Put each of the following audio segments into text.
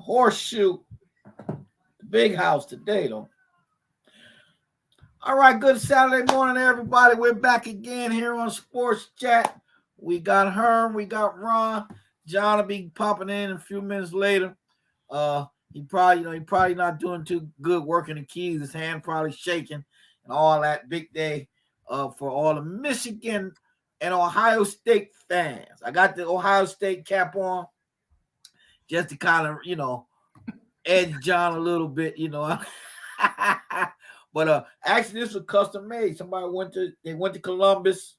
Horseshoe, the big house today, though. All right, good Saturday morning, everybody. We're back again here on Sports Chat. We got Herm, we got Ron. John will be popping in a few minutes later. He probably not doing too good working the keys. His hand probably shaking and all that. Big day for all the Michigan and Ohio State fans. I got the Ohio State cap on just to kind of, edge John a little bit, But actually, this was custom made. Somebody went to Columbus,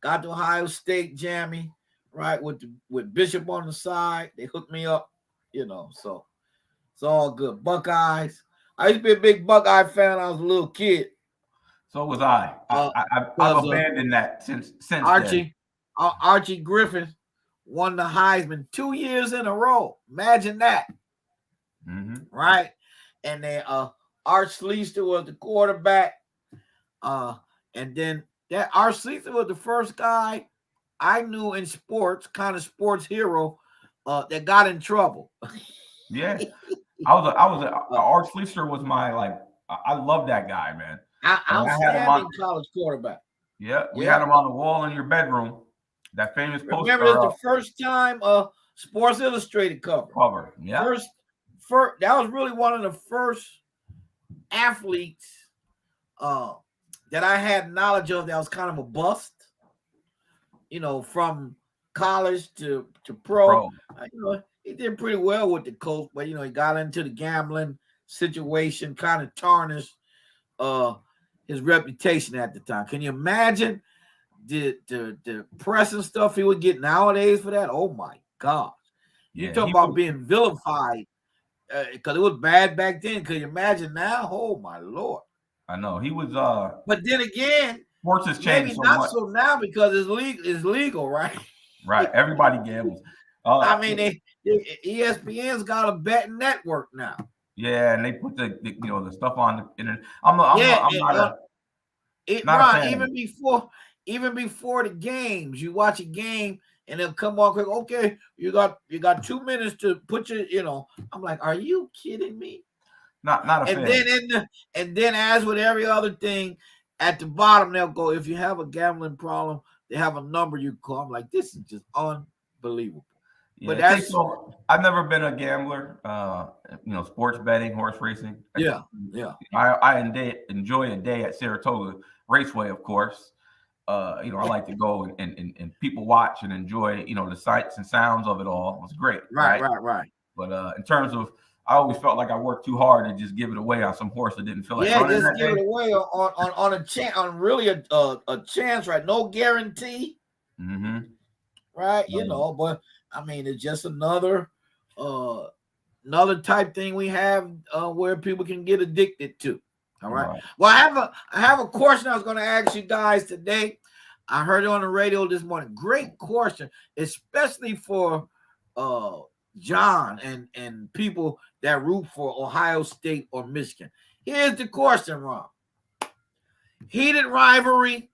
got to Ohio State jammy, right, with Bishop on the side. They hooked me up, so it's all good. Buckeyes. I used to be a big Buckeye fan when I was a little kid. So was I. I've abandoned that since Archie, then. Archie Griffin won the Heisman 2 years in a row. Imagine that, right? And then Art Schlichter was the quarterback. And then that Art Schlichter was the first guy I knew in sports, kind of sports hero, that got in trouble. Yeah. Art Schlichter was my, I love that guy, man. Outstanding college quarterback. Yeah, we had him on the wall in your bedroom. That famous poster. Remember, this the first time Sports Illustrated cover. Yeah. First, that was really one of the first athletes that I had knowledge of that was kind of a bust, from college to pro. He did pretty well with the Colts, but he got into the gambling situation, kind of tarnished his reputation at the time. Can you imagine the press and stuff he would get nowadays for that? Oh my gosh. You talk about being vilified. Because it was bad back then. Could you imagine now? Oh my Lord! I know he was. But then again, sports has changed. Maybe not so now because it's legal, right? Right. Everybody gambles. ESPN's got a betting network now. Yeah, and they put the stuff on the internet. I'm not a fan. Even before the games, you watch a game. And they'll come on quick. Okay, you got 2 minutes to put your, I'm like, are you kidding me? Not a fan. And then as with every other thing, at the bottom they'll go, if you have a gambling problem, they have a number you call. I'm like, this is just unbelievable. Yeah, but I've never been a gambler. Sports betting, horse racing. Yeah. I enjoy a day at Saratoga Raceway, of course. I like to go and people watch and enjoy, the sights and sounds of it all. It was great. Right. But in terms of, I always felt like I worked too hard to just give it away on some horse that didn't feel like running just give it away on a chance, on really a chance, right? No guarantee. Right. But I mean, it's just another type thing we have where people can get addicted to. All right. Well, I have a question I was going to ask you guys today. I heard it on the radio this morning. Great question, especially for John and people that root for Ohio State or Michigan. Here's the question, Ron. Heated rivalry,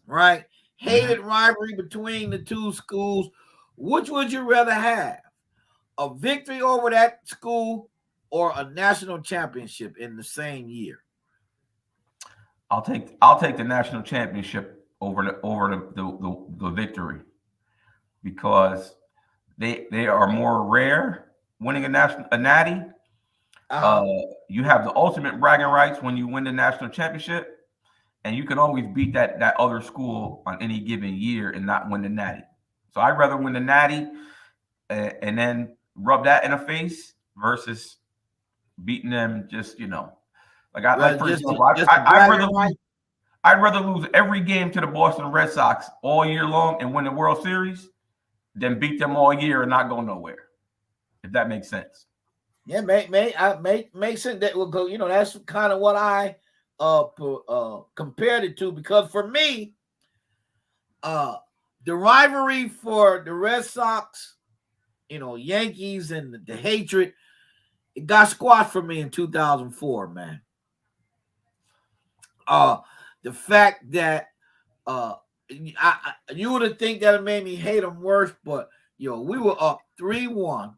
right? Hated rivalry between the two schools. Which would you rather have? A victory over that school or a national championship in the same year? I'll take the national championship over the victory, because they are more rare. Winning a natty, you have the ultimate bragging rights when you win the national championship, and you can always beat that other school on any given year and not win the natty. So I'd rather win the natty and then rub that in the face versus beating them. Just I'd rather lose every game to the Boston Red Sox all year long and win the World Series than beat them all year and not go nowhere. If that makes sense. Yeah, make sense. That will go. That's kind of what I compared it to, because for me, the rivalry for the Red Sox, Yankees, and the hatred, it got squashed for me in 2004, man. The fact that you would have think that it made me hate them worse, but we were up 3-1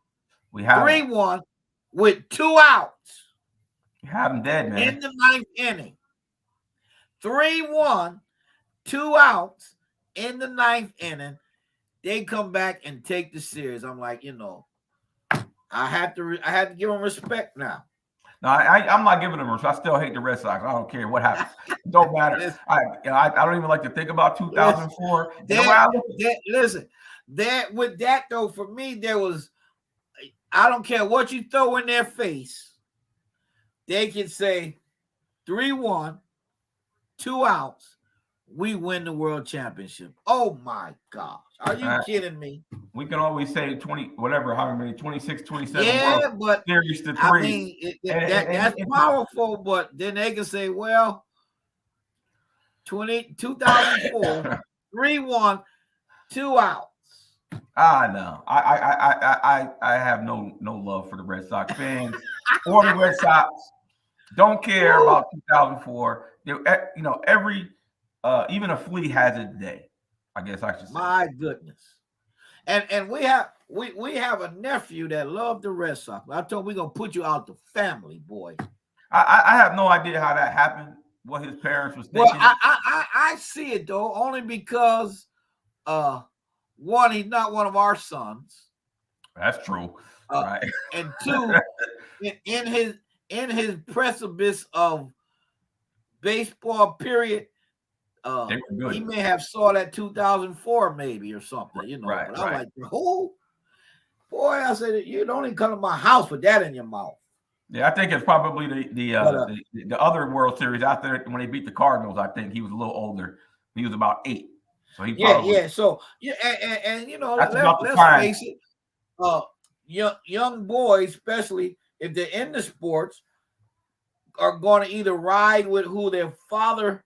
We have 3-1 with 2 outs. We have them dead, man. In the 9th inning. 3-1, 2 outs in the 9th inning. They come back and take the series. I'm like, I have to give them respect now. No, I'm not giving them respect. I still hate the Red Sox. I don't care what happens. It don't matter. I don't even like to think about 2004. Listen, with that though, for me, there was, I don't care what you throw in their face. They can say 3-1, 2 outs. We win the world championship. Oh my gosh. Are you kidding me? We can always say 20, whatever, how many, 26, 27 yeah, but series to 3. I mean, that's powerful, but then they can say, well, 2004, 3-1, 2 outs. No. I have no love for the Red Sox fans or the Red Sox. Don't care about 2004. Every even a flea has its day, I guess I should say. My goodness. And we have a nephew that loved the Red Sox. I told him we're gonna put you out the family, boy. I have no idea how that happened, what his parents was thinking. Well, I see it though, only because one, he's not one of our sons. That's true. Right. And 2, in his precipice of baseball period, he may have saw that 2004 maybe or something, Right, but I'm like, oh boy, I said, you don't even come to my house with that in your mouth. Yeah, I think it's probably the other World Series out there when they beat the Cardinals. I think he was a little older. He was about 8. So he probably So and let's face it, young boys, especially if they're in the sports, are going to either ride with who their father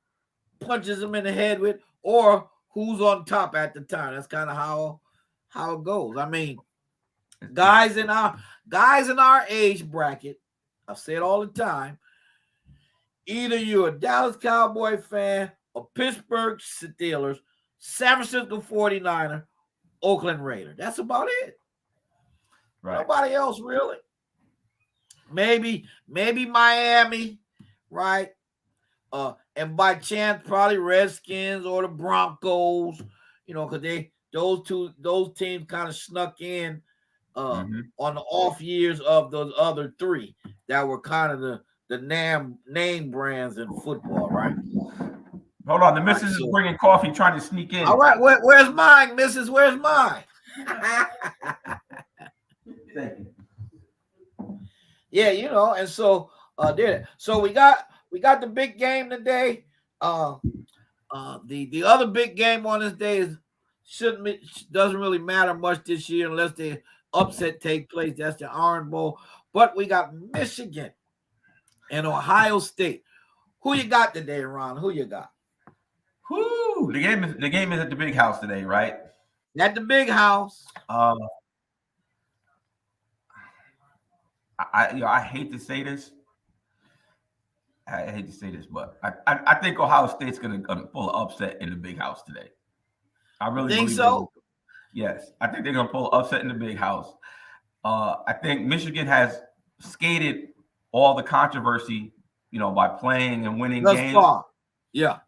punches them in the head with, or who's on top at the time. That's kind of how it goes. I mean, guys in our age bracket, I say it all the time, either you're a Dallas Cowboy fan, a Pittsburgh Steelers, San Francisco 49er, Oakland Raider. That's about it. Right. Nobody else really. Maybe Miami, right? And by chance, probably Redskins or the Broncos, because those teams kind of snuck in on the off years of those other 3 that were kind of the name brands in football, right? Hold on, the missus is bringing coffee, trying to sneak in. All right, where's mine, missus? Where's mine? Thank you. Yeah, and so so we got the big game today. The other big game on this day doesn't really matter much this year unless the upset take place. That's the Iron Bowl. But we got Michigan and Ohio State. Who you got today, Ron? Who you got? Whoo! The game is at the big house today, right? At the big house. I hate to say this. But I think Ohio State's gonna pull an upset in the big house today. I really think so. Yes, I think they're gonna pull an upset in the big house. I think Michigan has skated all the controversy, by playing and winning games. Far. Yeah.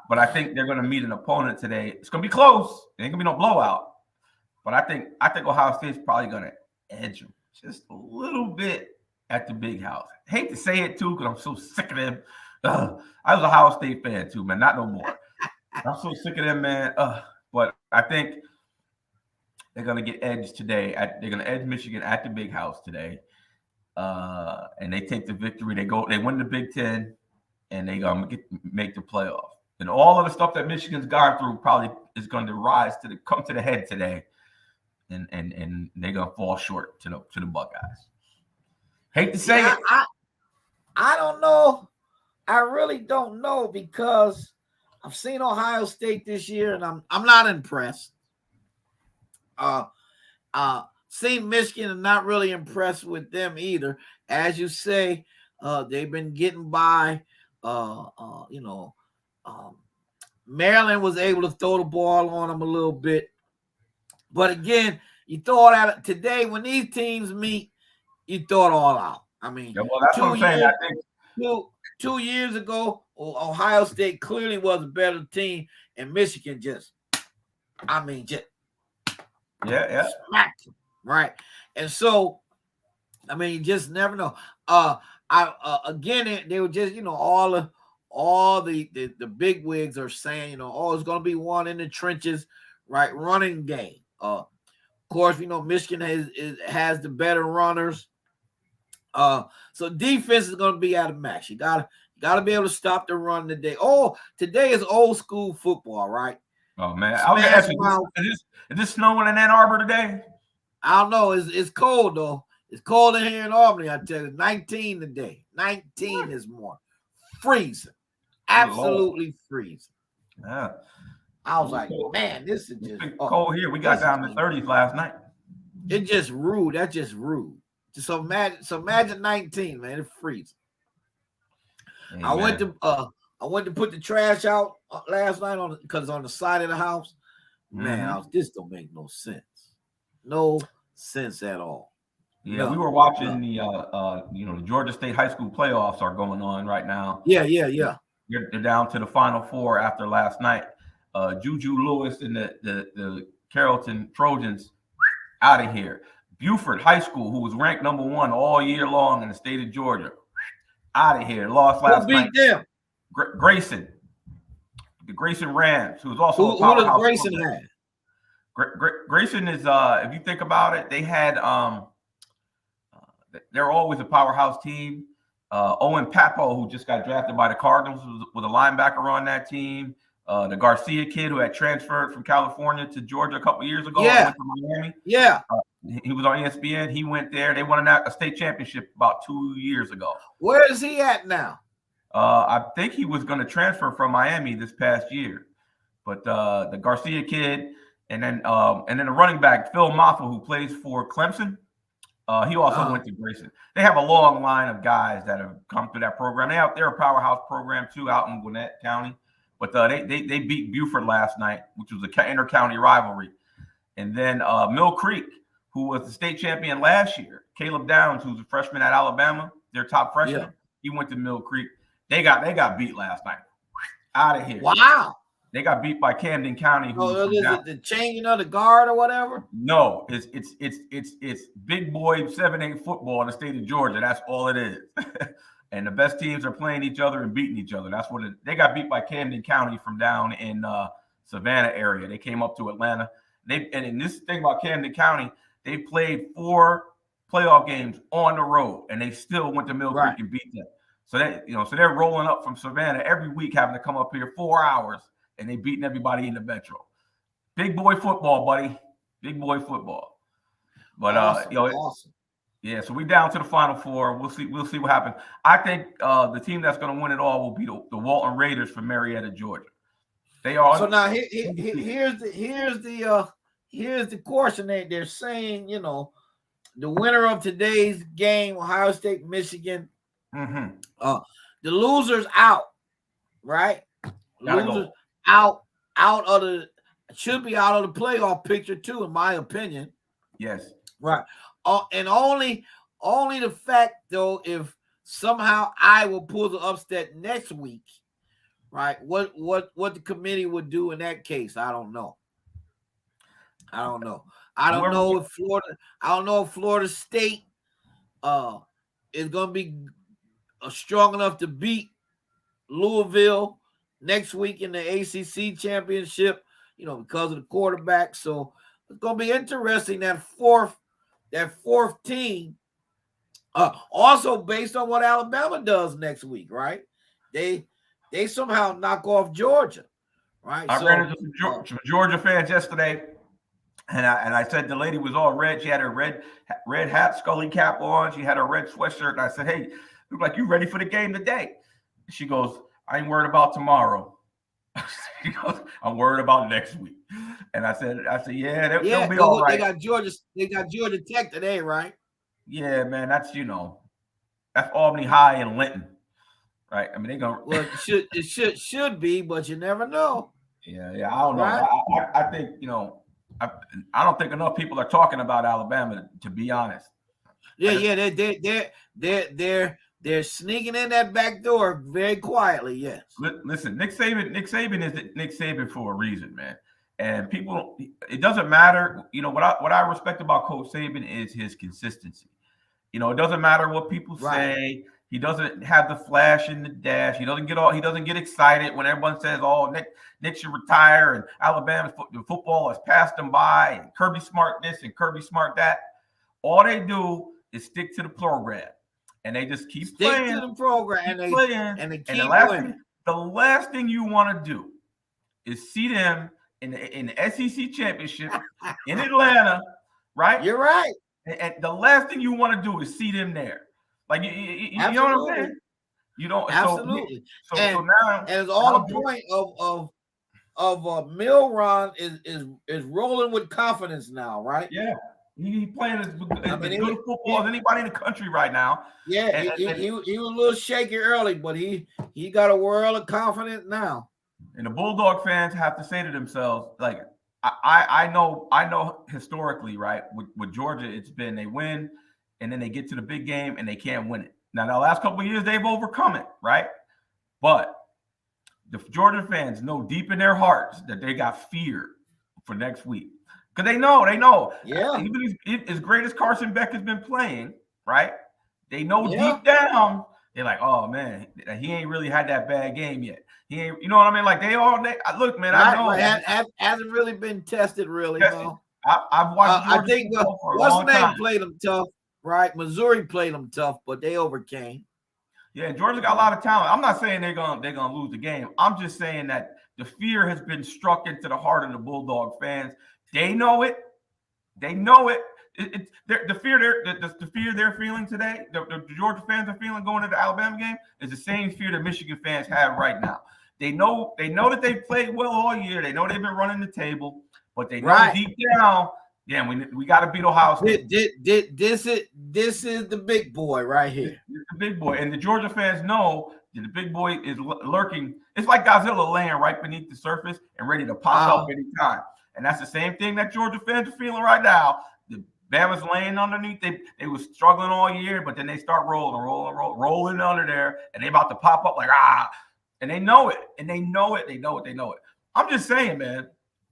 But I think they're gonna meet an opponent today. It's gonna be close. It ain't gonna be no blowout. But I think Ohio State's probably gonna edge them just a little bit at the big house. Hate to say it too, because I'm so sick of them. I was a Ohio State fan too, man. Not no more. I'm so sick of them, man. But I think they're gonna get edged today. They're gonna edge Michigan at the big house today, and they take the victory. They win the Big Ten, and they make the playoff. And all of the stuff that Michigan's gone through probably is going to come to the head today, and they're gonna fall short to the Buckeyes. Hate to say it. I don't know. I really don't know, because I've seen Ohio State this year, and I'm not impressed. Seen Michigan and not really impressed with them either. As you say, they've been getting by. Maryland was able to throw the ball on them a little bit. But again, You throw it out today when these teams meet. You throw it all out. I mean, Yeah, well, that's what I'm saying. I think 2 years ago, Ohio State clearly was a better team, and Michigan just smacked them, right? And so, I mean, you just never know. Again, they were just, all the big wigs are saying, it's going to be one in the trenches, right? Running game. Of course, Michigan has the better runners. So defense is going to be at a max. You gotta be able to stop the run today. Oh, today is old school football, right? Oh man, I was gonna ask you, is this snowing in Ann Arbor today? I don't know. It's cold though. It's cold in here in Albany. I tell you, 19 today. 19 this morning. Freezing. Absolutely freezing. Yeah. I was like, man, this is just cold here. We got down to 30s last night. It's just rude. That's just rude. So imagine 19, man. It's freezing. Hey, I went to put the trash out last night because on the side of the house. Man, this don't make no sense. No sense at all. Yeah, we were watching the Georgia State high school playoffs are going on right now. Yeah. They're down to the Final Four after last night. Juju Lewis and the Carrollton Trojans out of here. Buford High School, who was ranked number 1 all year long in the state of Georgia, out of here. Lost last night. Who beat them? Grayson. The Grayson Rams, who was also who does Grayson have? Grayson is, if you think about it, they had they're always a powerhouse team. Owen Papo, who just got drafted by the Cardinals, was a linebacker on that team. The Garcia kid who had transferred from California to Georgia a couple years ago. Yeah. Went to Miami. Yeah. He was on ESPN. He went there. They won a state championship about 2 years ago. Where is he at now? I think he was going to transfer from Miami this past year. But the Garcia kid, and then the running back, Phil Maffa, who plays for Clemson, he also went to Grayson. They have a long line of guys that have come through that program. They're a powerhouse program, too, out in Gwinnett County. But they beat Buford last night, which was an inter-county rivalry. And then Mill Creek, who was the state champion last year, Caleb Downs, who's a freshman at Alabama, their top freshman, he went to Mill Creek. They got beat last night. Out of here. Wow. They got beat by Camden County. Is it the changing of the guard or whatever? No, it's big boy 7-8 football in the state of Georgia. That's all it is. And the best teams are playing each other and beating each other. That's what they got beat by Camden County from down in Savannah area. They came up to Atlanta. And in this thing about Camden County, they played 4 playoff games on the road, and they still went to Mill Creek and beat them. So they're rolling up from Savannah every week, having to come up here 4 hours, and they beating everybody in the metro. Big boy football, buddy. Big boy football. But awesome. Yeah, so we down to the Final Four. We'll see what happens. I think the team that's going to win it all will be the Walton Raiders from Marietta, Georgia. They are. So now here's the question. They're saying, the winner of today's game, Ohio State, Michigan. The losers out, right? Losers out of the should be out of the playoff picture too, in my opinion. Yes. Right. And only the fact though, if somehow Iowa pulls an upset next week, right? What the committee would do in that case, I don't know. I don't know if Florida State is going to be strong enough to beat Louisville next week in the ACC championship, because of the quarterback. So it's going to be interesting that fourth team. Also based on what Alabama does next week, right? They somehow knock off Georgia, right? I ran into some Georgia fans yesterday, and I said the lady was all red. She had her red hat, Scully cap on. She had her red sweatshirt, and I said, "Hey, look like you ready for the game today?" She goes, "I ain't worried about tomorrow." She goes, "I'm worried about next week." And I said, "Yeah, they'll be all right." They got Georgia Tech today, right? Yeah, man, that's Albany High and Linton, right? I mean, they gonna. Well, it should be, but you never know. Yeah, I don't know. Right? I think I don't think enough people are talking about Alabama, to be honest. Yeah, they're sneaking in that back door very quietly. Yes. Listen, Nick Saban is Nick Saban for a reason, man. And people, it doesn't matter. You know what I respect about Coach Saban is his consistency. You know, it doesn't matter what people say. He doesn't have the flash and the dash. He doesn't get excited when everyone says, "Oh, Nick should retire," and Alabama football has passed him by, and Kirby Smart this and Kirby Smart that. All they do is stick to the program, and they just keep playing to the program, and they keep winning. The last thing you want to do is see them in the SEC championship in Atlanta, right? You're right. And the last thing you want to do is see them there. Like you know what I'm saying? You don't absolutely. So now, and it's all the point of Milron is rolling with confidence now, right? Yeah. He playing as good football as anybody in the country right now. Yeah, he was a little shaky early, but he got a world of confidence now. And the Bulldog fans have to say to themselves, like, I know historically, right, with Georgia, it's been they win and then they get to the big game and they can't win it. Now, the last couple of years, they've overcome it, right? But the Georgia fans know deep in their hearts that they got fear for next week. Because they know. Yeah. Even as great as Carson Beck has been playing, right? They know deep down, they're like, oh, man, he ain't really had that bad game yet. He ain't, you know what I mean? Like, look, man, I know. Hasn't really been tested, really, no. I've watched Georgia I think for a long time. played them tough, right? Missouri played them tough, but they overcame. Yeah, Georgia got a lot of talent. I'm not saying they're gonna lose the game. I'm just saying that the fear has been struck into the heart of the Bulldog fans. They know it. They know it. The fear they're feeling today, the Georgia fans are feeling going into the Alabama game, is the same fear that Michigan fans have right now. They know that they've played well all year. They know they've been running the table, but they know deep down, we got to beat Ohio State. This is the big boy right here. It's the big boy, and the Georgia fans know that the big boy is lurking. It's like Godzilla laying right beneath the surface and ready to pop up anytime. And that's the same thing that Georgia fans are feeling right now. The Bama's laying underneath. They were struggling all year, but then they start rolling under there, and they about to pop up like, and they know it. And they know it. They know it. I'm just saying, man.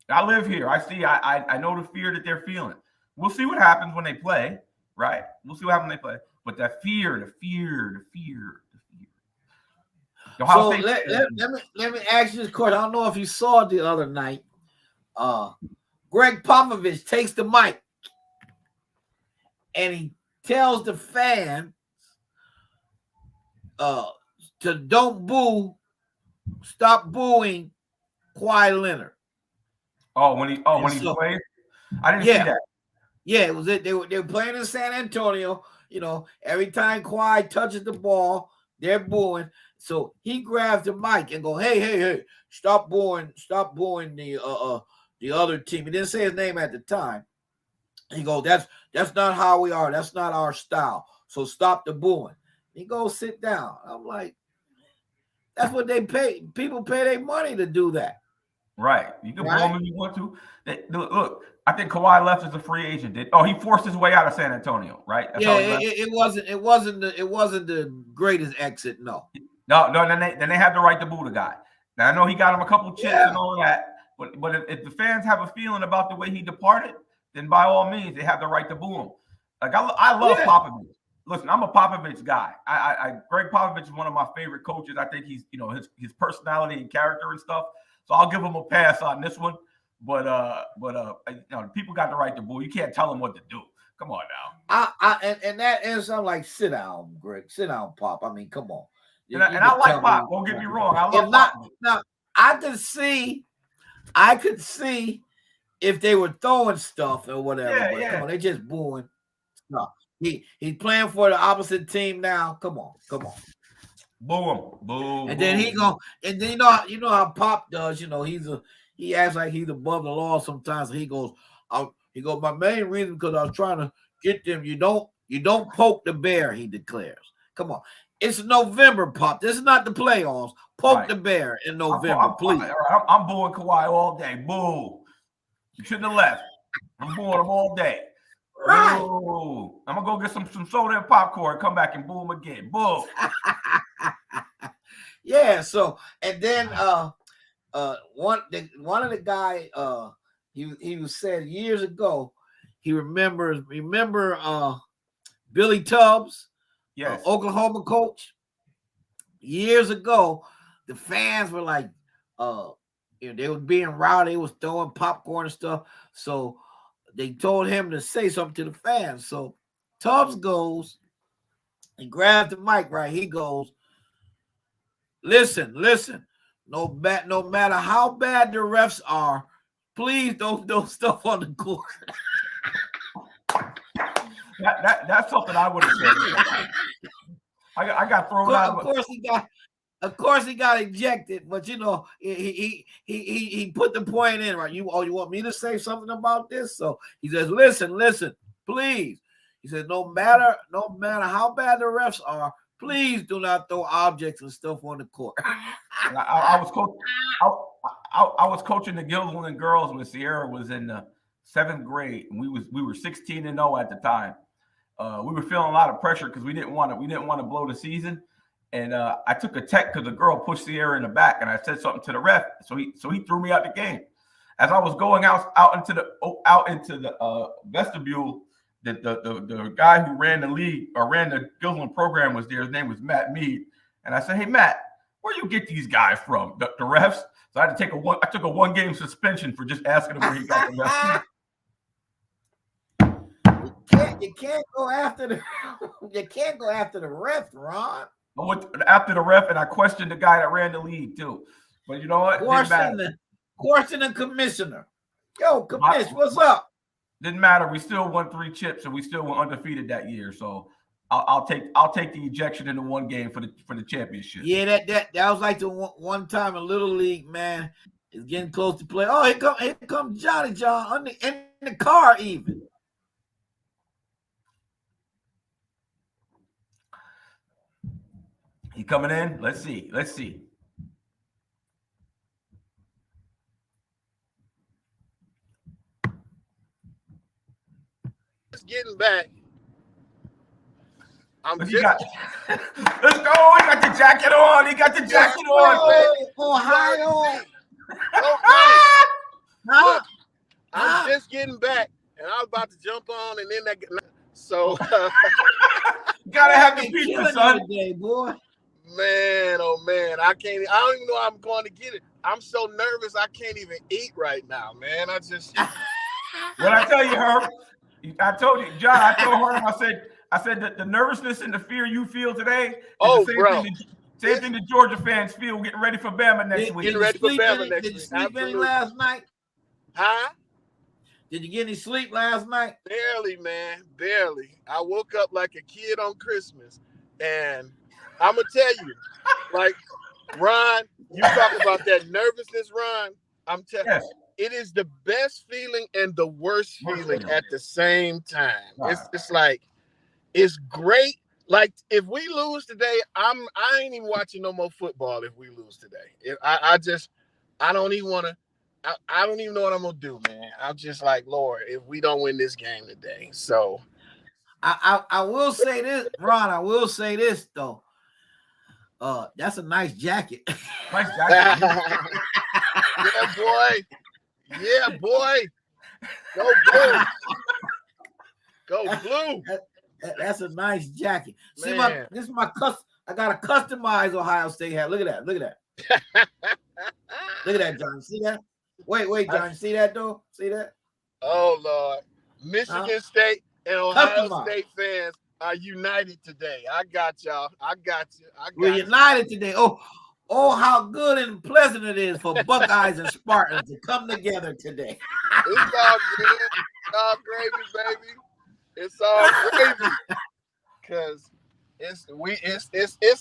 I live here. I know the fear that they're feeling. We'll see what happens when they play, right? We'll see what happens when they play. But that fear, the fear. So let me ask you this question. I don't know if you saw it the other night. Greg Popovich takes the mic and he tells the fans to don't boo, stop booing Kawhi Leonard. When he played, I didn't see that. Yeah, it was it. They were playing in San Antonio. You know, every time Kawhi touches the ball, they're booing. So he grabs the mic and go, hey, stop booing the other team. He didn't say his name at the time. He goes, that's not how we are. That's not our style. So stop the booing. He goes, sit down. I'm like, that's what they pay. People pay their money to do that. Right. You can boo him if you want to. Look, I think Kawhi left as a free agent. He forced his way out of San Antonio, right? That's it wasn't the greatest exit, no. No, then they had the right to boo the guy. Now I know he got him a couple chips and all that, but if the fans have a feeling about the way he departed, then by all means they have the right to boo him. Like I love Popovich. Listen, I'm a Popovich guy. Greg Popovich is one of my favorite coaches. I think he's his personality and character and stuff. So I'll give him a pass on this one. But people got the right to boo. You can't tell them what to do. Come on now. And that is, I'm like, sit down, Greg. Sit down, Pop. I mean, come on. And I like Pop. Don't get me wrong. I love Pop. Now, I could see if they were throwing stuff or whatever. Come on, they just booing. No, he's playing for the opposite team now. Come on. Boom. And then you know how Pop does. He acts like he's above the law sometimes. He goes, my main reason because I was trying to get them. You don't poke the bear. He declares. Come on, it's November, Pop. This is not the playoffs. Poke the bear in November, please. I'm booing Kawhi all day. Boo. You shouldn't have left. I'm booing them all day. Right. Boo. I'm gonna go get some soda and popcorn, come back and boo them again. Boo. Yeah. So and then one of the guy he was said years ago, he remember Billy Tubbs, Yes. Oklahoma coach. Years ago, the fans were like, they was being rowdy, they was throwing popcorn and stuff. So they told him to say something to the fans. So Tubbs goes and grabs the mic, right? He goes, listen. No matter how bad the refs are, please don't do stuff on the court. That's something I would have said. I got thrown out. Of course he got ejected, but you know he put the point in, right? You want me to say something about this? So he says, listen, please. He says, no matter how bad the refs are, please do not throw objects and stuff on the court. I was coaching the Gilsland girls when Sierra was in the 7th grade, and we were 16-0 at the time. We were feeling a lot of pressure because we didn't want to blow the season. And I took a tech because the girl pushed Sierra in the back, and I said something to the ref. So he threw me out the game. As I was going out into the vestibule, the guy who ran the league or ran the Gilsland program was there. His name was Matt Mead. And I said, hey, Matt, where you get these guys from? The refs? So I had to take I took a 1-game suspension for just asking him where he got the refs. You can't go after the ref, Ron. I went after the ref, and I questioned the guy that ran the league too. But you know what? Question the commissioner. Yo, commissioner, what's up? Didn't matter. We still won 3 chips, and we still were undefeated that year. So I'll take the ejection in the 1 game for the championship. Yeah, that was like the one time in Little League, man. It's getting close to play. Oh, here comes Johnny John in the car even. He coming in? Let's see. Just getting back. Let's go. He got the jacket on. Ohio. Look, I'm just getting back, and I was about to jump on, and then so gotta have the pizza, son. Today, boy. Man, oh man, I don't even know how I'm going to get it. I'm so nervous I can't even eat right now, man. I just What I tell you, Herb, I told you, John, I told Herb, I said that the nervousness and the fear you feel today is same thing the Georgia fans feel getting ready for Bama next week. Getting ready for Bama next week. Did you sleep any last night? Huh? Did you get any sleep last night? Barely, man. Barely. I woke up like a kid on Christmas, and I'm gonna tell you, like, Ron, you talk about that nervousness, Ron. I'm telling you, it is the best feeling and the worst feeling at the same time. Right. It's like, it's great. Like, if we lose today, I ain't even watching no more football if we lose today. I don't even want to. I don't even know what I'm gonna do, man. I'm just like, Lord, if we don't win this game today. So I will say this, Ron. I will say this though. That's a nice jacket. Nice jacket. Yeah, boy. Go blue. Go blue. That's a nice jacket. See, Man. this is my I got a customized Ohio State hat. Look at that. Look at that, John. See that? Wait, John. See that though? See that? Oh Lord. Michigan State and Ohio State fans are united today. I got y'all. I got you. We're united today. Oh, how good and pleasant it is for Buckeyes and Spartans to come together today. It's all good. It's all gravy, baby. It's all gravy. Because it's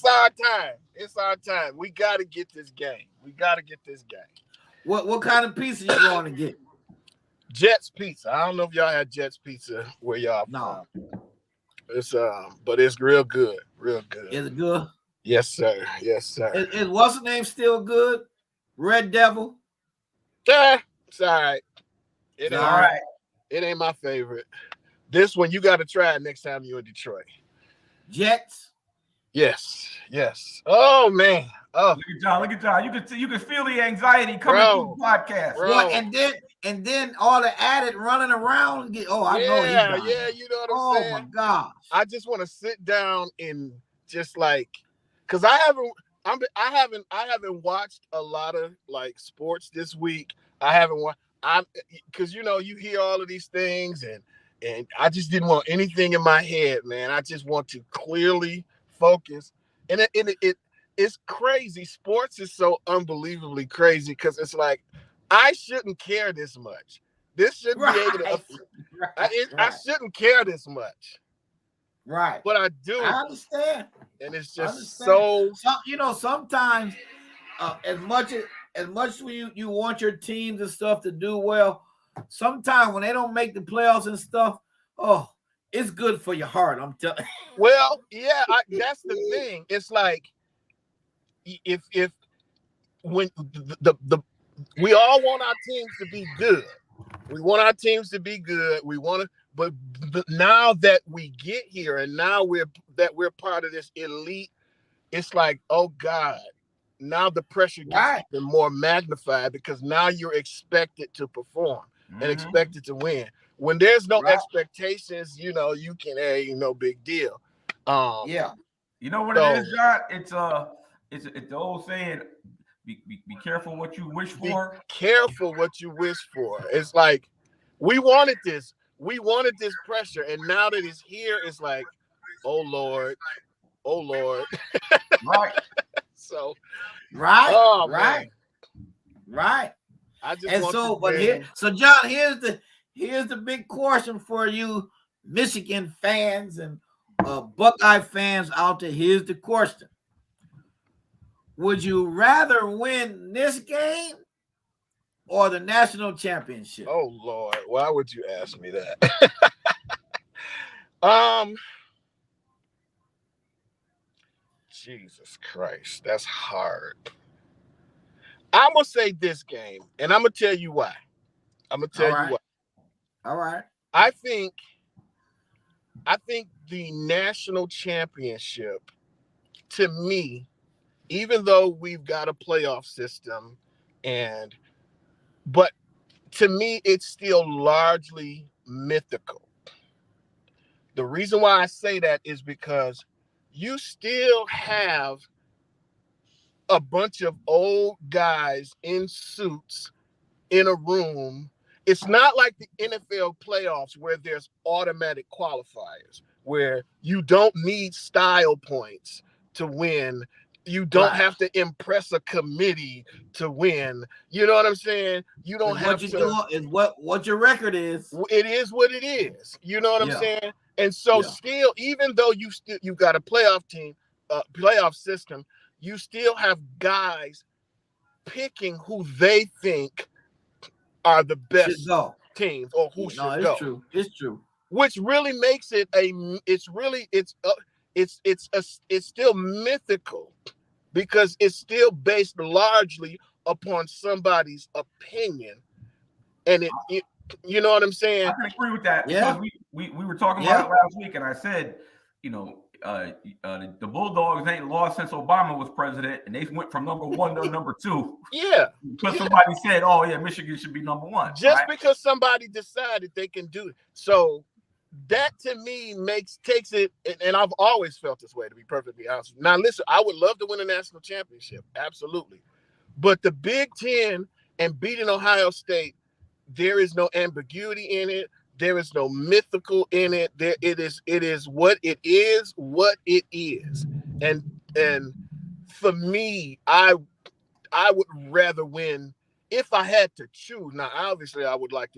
our time. It's our time. We got to get this game. What kind of pizza you going to get? Jets Pizza. I don't know if y'all had Jets Pizza where y'all No. from. It's but it's real good. Real good. Is it good? Yes, sir. Yes, sir. Is what's the name still good? Red Devil? Yeah, it's all right. It's all right. It ain't my favorite. This one you got to try it next time you're in Detroit. Jets. Yes. Oh man. Oh, Look at John. You can feel the anxiety coming through the podcast. Well, and then all the added running around. I know he's done. Yeah, you know what I'm saying? Oh my gosh. I just want to sit down and just like, because I haven't watched a lot of like sports this week. I haven't watched. Because you hear all of these things and I just didn't want anything in my head, man. I just want to clearly focus. And it's crazy. Sports is so unbelievably crazy because it's like I shouldn't care this much. This shouldn't be able to. I shouldn't care this much. Right. But I do. I understand. And it's just so sometimes as much as you want your teams and stuff to do well, sometimes when they don't make the playoffs and stuff, it's good for your heart. I'm telling you. Well, yeah, that's the thing. It's like if when we all want our teams to be good. We want our teams to be good. We want to, but now that we get here and now we're part of this elite, it's like, oh God, now the pressure gets even more magnified because now you're expected to perform and expected to win. When there's no expectations, you can ain't no big deal. You know what it is, John? It's the old saying, be careful what you wish for. Be careful what you wish for. It's like we wanted this pressure, and now that it's here, it's like, oh Lord. Right. So right. I just so John, here's the big question for you Michigan fans and Buckeye fans out there. Here's the question. Would you rather win this game or the national championship? Oh Lord, why would you ask me that? Jesus Christ, that's hard. I'm gonna say this game, and I'm gonna tell you why. All right. I think the national championship, to me, even though we've got a playoff system, but to me, it's still largely mythical. The reason why I say that is because you still have a bunch of old guys in suits in a room. It's not like the NFL playoffs where there's automatic qualifiers, where you don't need style points to win. You don't have to impress a committee to win. You know what I'm saying? You don't have to. What you're doing is what your record is. It is what it is. You know what I'm saying? And so still, even though you got a playoff team, playoff system, you still have guys picking who they think are the best teams or who should go. It's true. Which really makes it it's still mythical because it's still based largely upon somebody's opinion, and it you know what I'm saying? I can agree with that. Yeah, we were talking about it last week, and I said, the Bulldogs ain't lost since Obama was president, and they went from number 1 to number 2. Yeah, because somebody said, "Oh yeah, Michigan should be number 1." Just because somebody decided they can do it. So that to me takes it, and I've always felt this way, to be perfectly honest. Now listen, I would love to win a national championship, absolutely, but the Big Ten and beating Ohio State, there is no ambiguity in it. There is no mythical in it. It is what it is, and for me, I would rather win if I had to choose. Now, obviously, I would like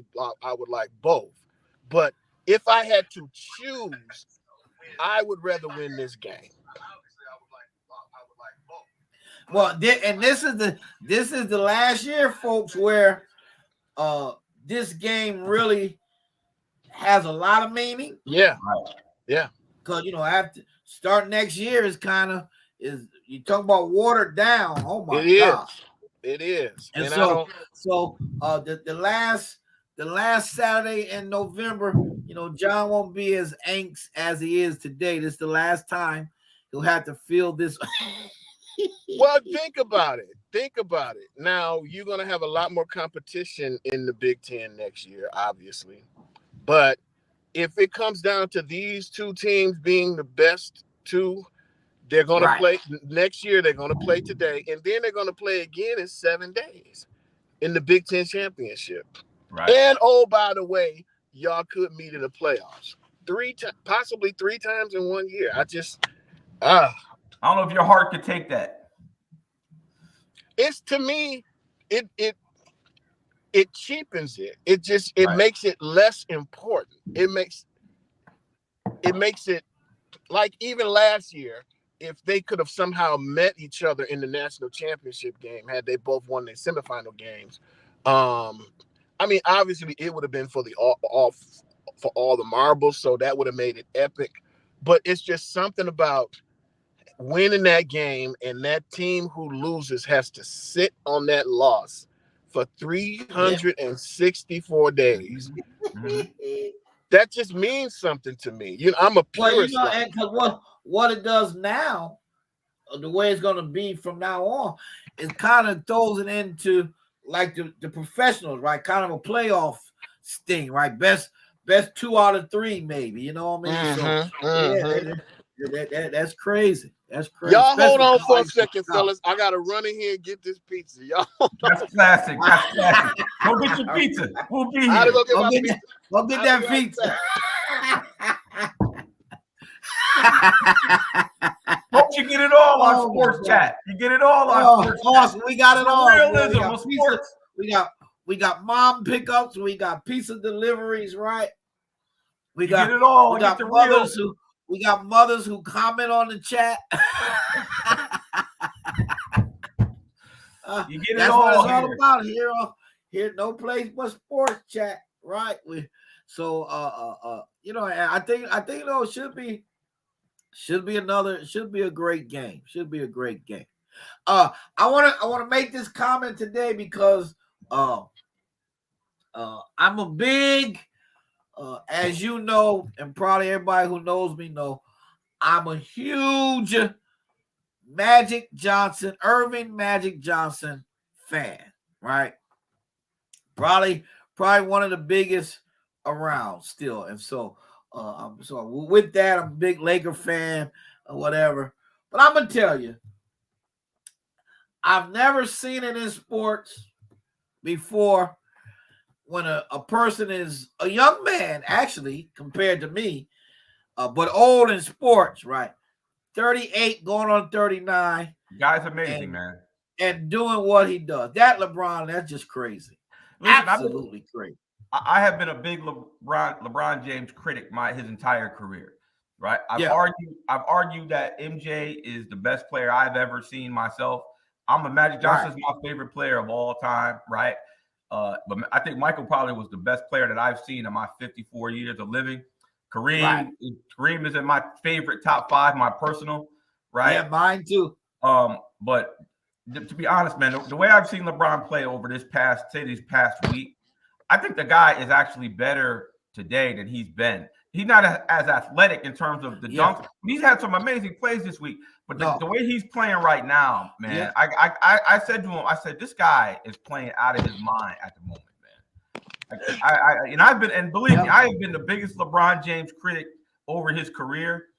both, but if I had to choose, I would rather win this game. Well, and this is the last year, folks, where this game really has a lot of meaning. Yeah. Because after start next year is you talk about watered down. Oh my God. It is. And so the last the last Saturday in November, John won't be as angst as he is today. This is the last time he'll have to feel this. Well, think about it. Now, you're going to have a lot more competition in the Big Ten next year, obviously. But if it comes down to these two teams being the best two, they're going to play next year. They're going to play today, and then they're going to play again in 7 days in the Big Ten championship. Right. And, oh, by the way, y'all could meet in the playoffs possibly 3 times in 1 year. I don't know if your heart could take that. It's, to me, it cheapens it. It makes it less important. It makes it like, even last year, if they could have somehow met each other in the national championship game, had they both won their semifinal games, I mean, obviously it would have been for all the marbles, so that would have made it epic. But it's just something about winning that game, and that team who loses has to sit on that loss for 364 days. That just means something to me. I'm a purist. And because what it does now, the way it's going to be from now on, it kind of throws it into like the professionals, right? Kind of a playoff sting, right? Best 2 out of 3, maybe. You know what I mean? That's crazy. That's crazy. Y'all hold on for a second, fellas. I gotta run in here and get this pizza. Y'all. That's classic. Go get your pizza. We'll be here. I gotta go get my pizza. Go get that pizza. Hope you get it all on SportsChat. You get it all on SportsChat. Awesome. We got it all. Realism of sports. We got mom pickups. We got pizza deliveries, right? We got get it all. We got mothers We got mothers who comment on the chat. You get it that's all what it's here. all about here. No place but sports chat, right? I think it should be a great game. Should be a great game. I want to make this comment today because I'm a big. As you know, and probably everybody who knows me know, I'm a huge Irving Magic Johnson fan, right? Probably one of the biggest around still. And so with that, I'm a big Laker fan or whatever. But I'm going to tell you, I've never seen it in sports before when a person is a young man, actually, compared to me, but old in sports, right? 38 going on 39. Guy's amazing, man. And doing what he does. That LeBron, that's just crazy. Listen, absolutely crazy. I have been a big LeBron James critic his entire career, right? I've argued that MJ is the best player I've ever seen myself. I'm a Magic Johnson's my favorite player of all time, right? But I think Michael probably was the best player that I've seen in my 54 years of living. Kareem is in my favorite top 5, my personal, right? Yeah, mine too. But to be honest, man, the way I've seen LeBron play over this past week, I think the guy is actually better today than he's been. He's not as athletic in terms of the dunks. He's had some amazing plays this week, but the way he's playing right now, man, I said to him, this guy is playing out of his mind at the moment, man. Believe me, I have been the biggest LeBron James critic over his career,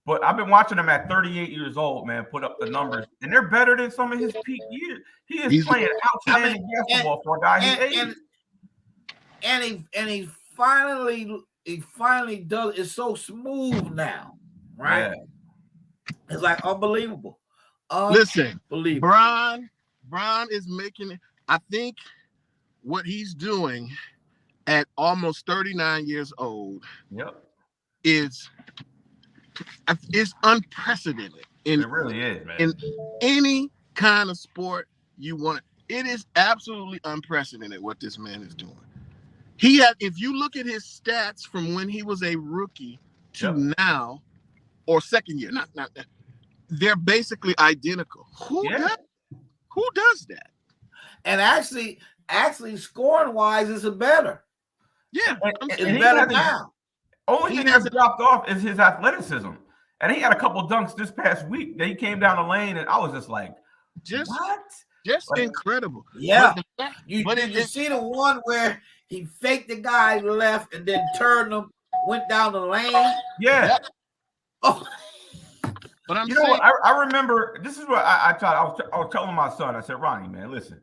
but I've been watching him at 38 years old, man, put up the numbers, and they're better than some of his peak years. He's playing outstanding basketball for a guy his age. And he finally does. It's so smooth now, right? Yeah. It's like unbelievable. Listen, Bron is making it. I think what he's doing at almost 39 years old is unprecedented. It really is, man. In any kind of sport you want, it is absolutely unprecedented what this man is doing. If you look at his stats from when he was a rookie to now, or second year, not that, they're basically identical. Who does that? And actually, scoring wise, is a better. Yeah, It's he better hasn't- now. Only He thing that's doesn't- dropped off is his athleticism. And he had a couple dunks this past week that he came down the lane, and I was just like, what? Just Like, incredible. Yeah. But the fact- Did you see the one where he faked the guy left and then turned him, went down the lane? Yeah. Yep. Oh, But I'm You know saying, what? I remember, this is what I was telling my son. I said, Ronnie, man, listen.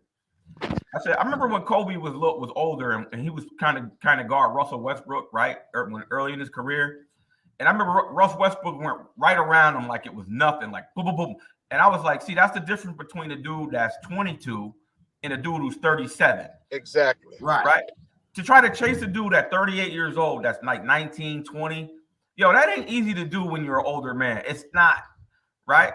I said, I remember when Kobe was older and he was kind of guard Russell Westbrook, right? Early in his career. And I remember Russ Westbrook went right around him like it was nothing, like boom, boom, boom. And I was like, see, that's the difference between a dude that's 22 and a dude who's 37. exactly. right. To try to chase a dude at 38 years old that's like 19, 20, yo, that ain't easy to do when you're an older man. It's not, right?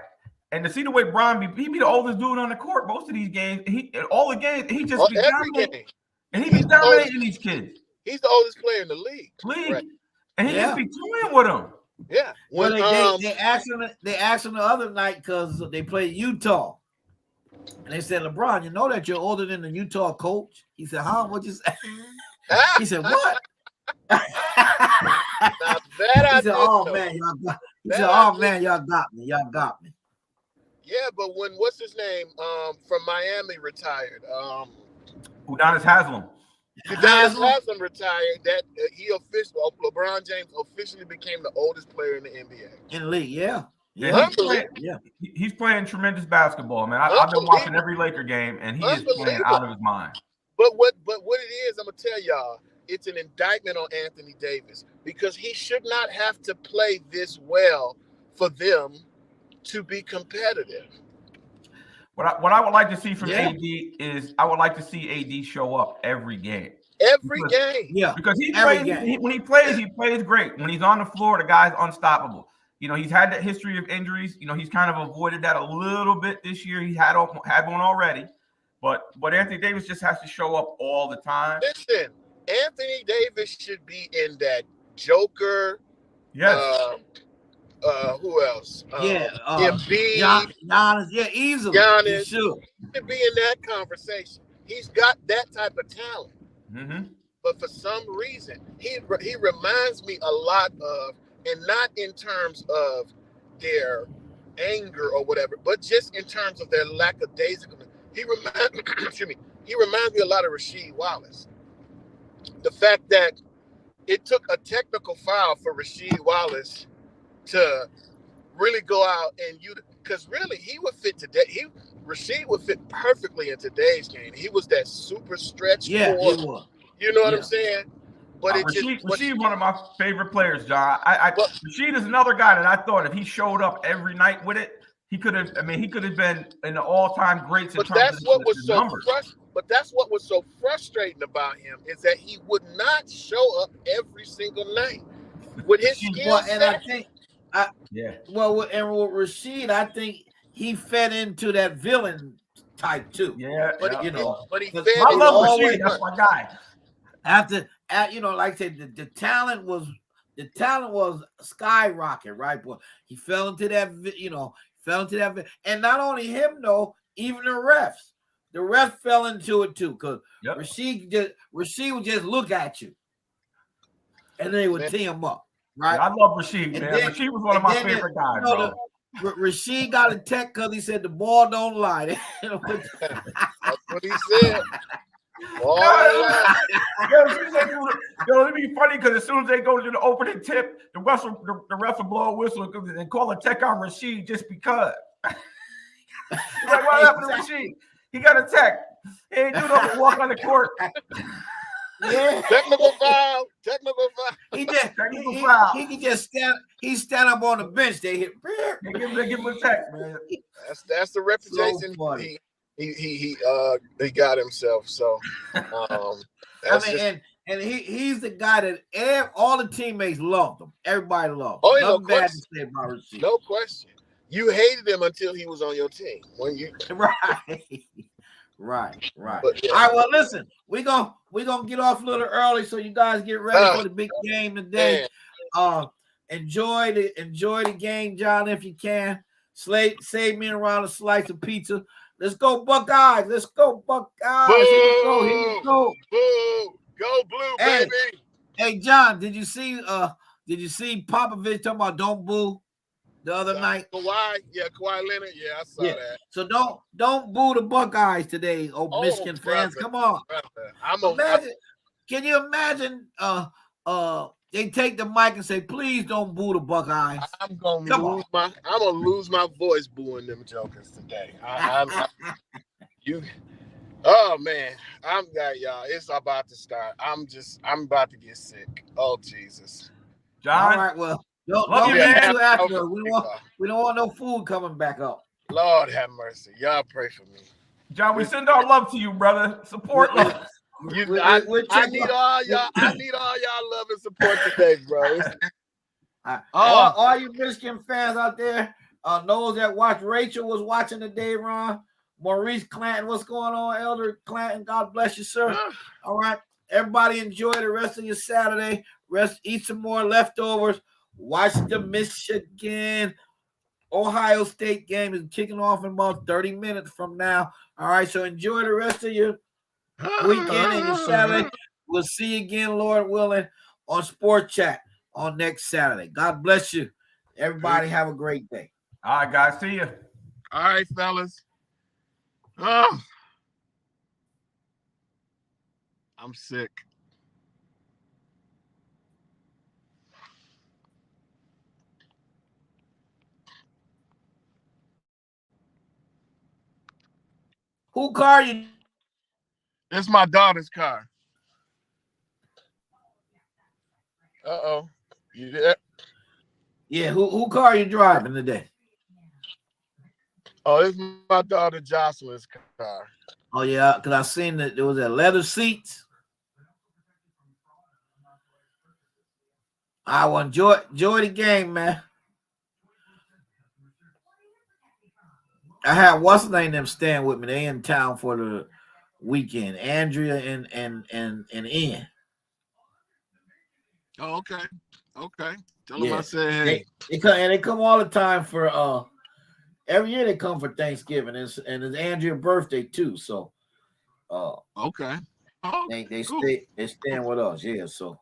And to see the way Bron he be the oldest dude on the court most of these games. He just be Every dominating. game. And he be dominating these kids. He's the oldest player in the league. Right. And he just be toying with them. Yeah. Well, When they asked him the other night because they played Utah. And they said, LeBron, you know that you're older than the Utah coach? He said, huh? What'd you say? He said, what? now that I He said, oh, know. man, y'all got He That said, I oh, did- man, y'all got me. Y'all got me. Yeah, but when what's his name from Miami retired, Udonis Haslem. Udonis Haslem retired. That LeBron James officially became the oldest player in the NBA. In the league, yeah. Yeah, Yeah. he's playing tremendous basketball, man. I've been watching every Laker game, and he is playing out of his mind. But what it is, I'm gonna tell y'all, it's an indictment on Anthony Davis because he should not have to play this well for them to be competitive. What I would like to see from AD is I would like to see AD show up every game. Every game. Yeah. Because when he plays great. When he's on the floor, the guy's unstoppable. You know, he's had that history of injuries. You know, he's kind of avoided that a little bit this year. He had one already. But Anthony Davis just has to show up all the time. Listen, Anthony Davis should be in that Joker. Yes. Who else? Embiid. Giannis, easily. Giannis. He should be in that conversation. He's got that type of talent. Mm-hmm. But for some reason, he reminds me a lot of, and not in terms of their anger or whatever, but just in terms of their lackadaisicalness. He reminds me a lot of Rasheed Wallace. The fact that it took a technical foul for Rasheed Wallace to really go out and because really he would fit today. Rasheed would fit perfectly in today's game. He was that super stretch. Yeah, he was. You know what I'm saying? But Rasheed, one of my favorite players, John. Rasheed is another guy that I thought if he showed up every night with it, he could have been in the all-time greats in terms of the numbers. But that's what was so frustrating about him is that he would not show up every single night with his skill set. And I think, with Rasheed, I think he fed into that villain type too. Yeah, but he fed. I love Rasheed. That's my guy. Like I said, the talent was skyrocket, right? But he fell into that, and not only him though, even the refs fell into it too, because Rasheed would just look at you, and they would tee him up, right? Yeah, I love Rasheed, man. Rasheed was one of my favorite guys, bro. Rasheed got a tech because he said the ball don't lie. That's what he said. It'd be funny because as soon as they go to the opening tip, the ref will blow a whistle and call a tech on Rasheed just because. He's like, what happened to Rasheed? He got a tech. He ain't do nothing. Walk on the court. Yeah. Technical foul. He can just stand up on the bench. They hit. They give him a tech, man. That's the reputation he got himself. So he's the guy that all the teammates loved him. Everybody loved him. Oh, no bad to say about Rasheed. No question. You hated him until he was on your team. Right. But, yeah. All right. Well, listen, we're gonna get off a little early so you guys get ready for the big game today. Enjoy the game, John, if you can. Save me around a slice of pizza. Let's go, Buckeyes. Let's go, Buckeyes. Here we go. Boo. Go blue, baby. Hey, John, did you see Popovich talking about don't boo the other night? Kawhi Leonard. Yeah, I saw Yeah. that. So don't boo the Buckeyes today, Oh, Michigan fans. brother, Come on. Imagine, can you imagine they take the mic and say, please don't boo the Buckeyes. I'm gonna Come on. lose my voice booing them jokers today. You. Oh man, I'm got y'all. It's about to start. I'm about to get sick. Oh Jesus. John. All right, well, Love don't you, eat man. too after. We don't want no food coming back up. Lord have mercy. Y'all pray for me. John, we send our love to you, brother. Support love. I need all y'all. I need all y'all love and support today, bro. All you Michigan fans out there, those that watch, Rachel was watching today, Ron. Maurice Clanton, what's going on, Elder Clanton? God bless you, sir. All right. Everybody enjoy the rest of your Saturday. Eat some more leftovers. Watch the Michigan Ohio State game is kicking off in about 30 minutes from now. All right, so enjoy the rest of your weekend and your Saturday. We'll see you again, Lord willing, on SportsChat on next Saturday. God bless you. Everybody have a great day. All right, guys. See you. All right, fellas. Oh, I'm sick. Who car you? It's my daughter's car. Uh-oh. You there? Yeah, who car you driving today? Oh, it's my daughter Jocelyn's car. Oh, yeah, because I seen that there was a leather seats. I will enjoy the game, man. I had what's the name them staying with me. They in town for the weekend. Andrea and Ian. Oh, okay. Okay. Tell them I said hey. They come all the time for every year they come for Thanksgiving. It's Andrea's birthday too. So okay. Oh, they cool. staying with us, yeah. So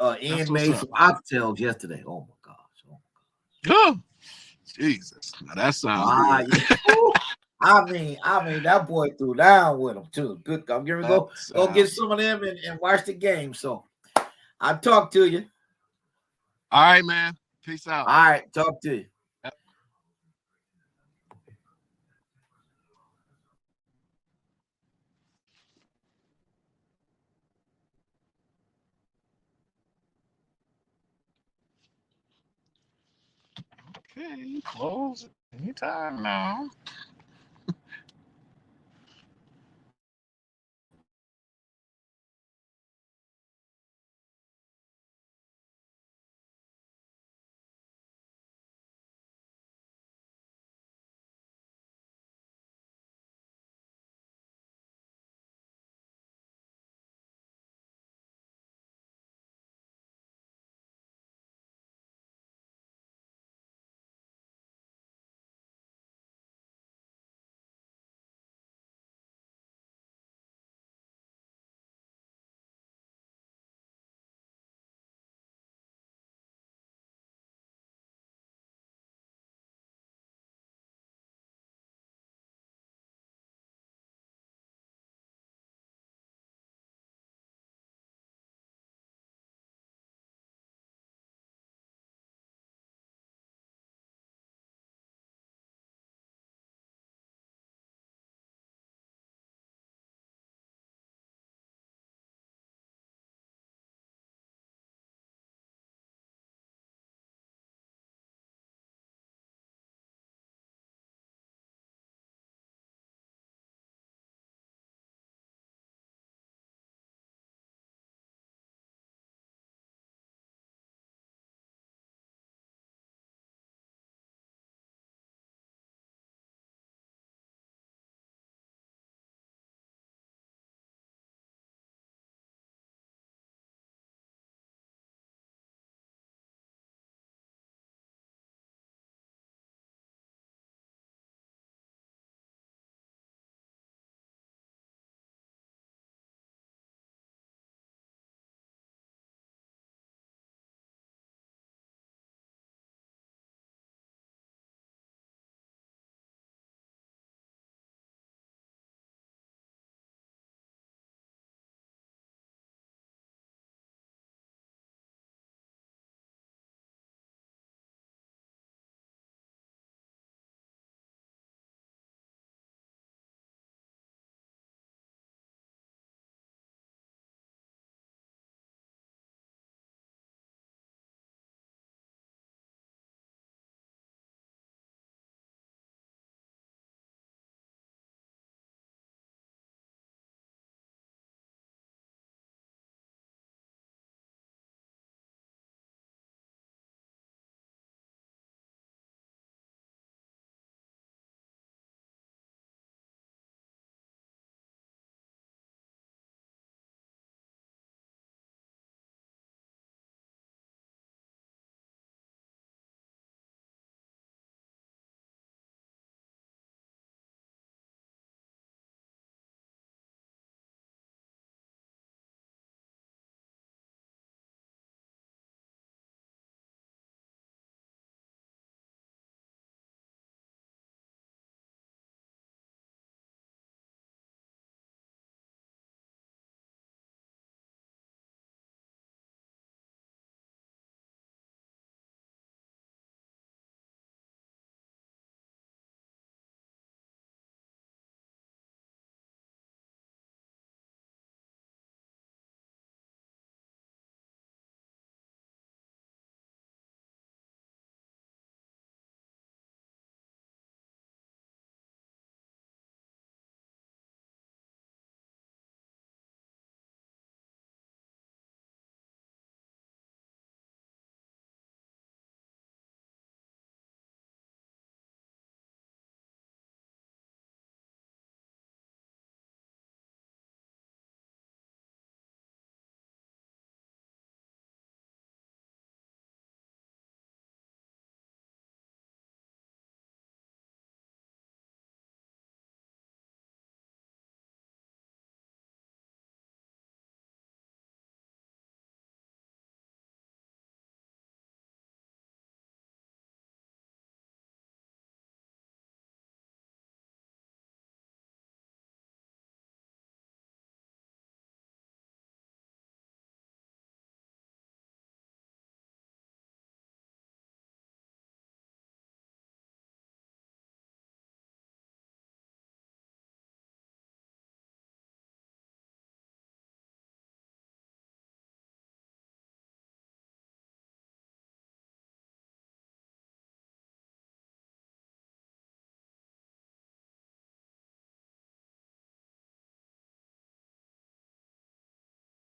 Ian That's made some oxtails yesterday. Oh my gosh. Oh, Jesus. Now that sounds good. Yeah. I mean that boy threw down with him too. Good. I'm gonna go get some of them and watch the game. So I'll talk to you. All right, man. Peace out. All right, talk to you. Okay, close anytime now.